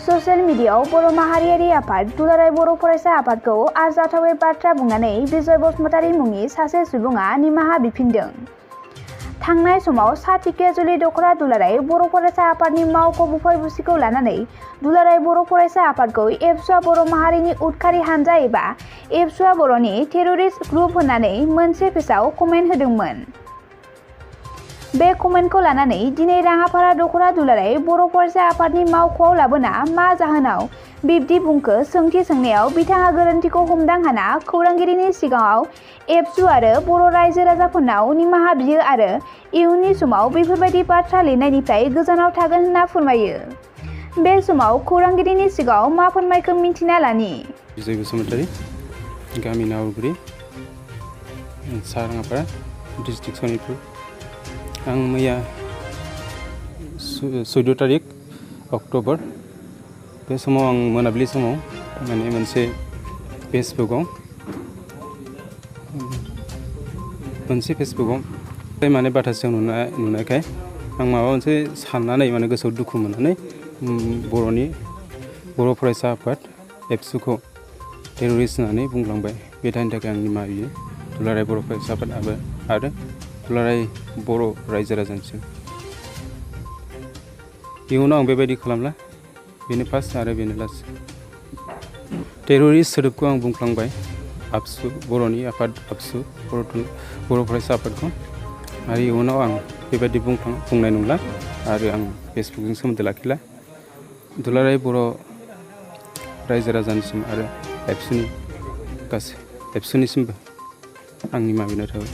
Social मिडियायाव बर' माहारियारि आफाद दुलाराय बर' फरायसा आफादखौ आरजाथावै बाथ्रा बुंनानै बिजय बसुमतारी मुंनि सासे सुबुङा निमाहा बिफिनदों। थांनाय समाव साथिखेयाजुलि दख'रा दुलाराय बर' फरायसा आफादनि मावख' बुफायबुसिखौ लानानै दुलाराय बर' फरायसा आफादखौ एबसुआ बर' माहारिनि उदखारि हानजा एबा एबसुआ बर'नि टेररिस्ट ग्रुप होननानै मोनसे पेजआव कमेन्ट होदोंमोन। बे कमेन्टखौ लानानै दिनै राङापारा दख'रा दुलाराय बर' फरायसा आफादनि मावख'आव लाबोना मा जाहोनाव बिब्दि बुंखो सोंथि सोंनायाव बिथाङा गोरोन्थिखौ हमदां हाना खौरांगिरिनि सिगाङाव एबसु आरो बर' रायजो राजाफोरनाव निमाहा बियो आरो इयुननि समाव बेफोरबायदि बाथ्रा लिरनायनिफ्राय गोजानाव थागोन होनना फोरमायो। बे समाव खौरांगिरिनि सिगाङाव मा फोरमायखो मिन्थिना लानि। बिजय बसुमतारी, गामि नावलगुरि, राङापारा, डिस्ट्रिक्ट सनितपुर। आं मैया 14 तारिख अक्ट'बर बे समाव आं मोनाबिलि समाव माने मोनसे फेसबुकआव माने बाथासजों नुनायखाय आं माबा मोनसे साननानै माने गोसोआव दुखु मोननानै बर' फरायसा आफाद एबसुखौ टेररिस्ट होननानै बुंलांबाय। बे दायनि थाखाय आं निमाहा बियो दुलाराय बर' फरायसा आफाद आरो दुलाराय बर' रायजो राजानिसिम। इयुनाव आं बेबायदि खालामला, बेनो फार्स्ट आरो बेनो लास्ट। टेररिस्ट सोदोबखौ आं बुंफ्लांबाय आबसु बर'नि आफाद आबसु बर' फरायसा आफादखौ, आरो इयुनाव आं बेबायदि बुंनाय नंला आरो आं फेसबुकजों सोमोन्दो लाखिला। दुलाराय बर' रायजो राजानिसिम आरो एबसुनिसिमबो आं निमाहा बिनाय थाबाय।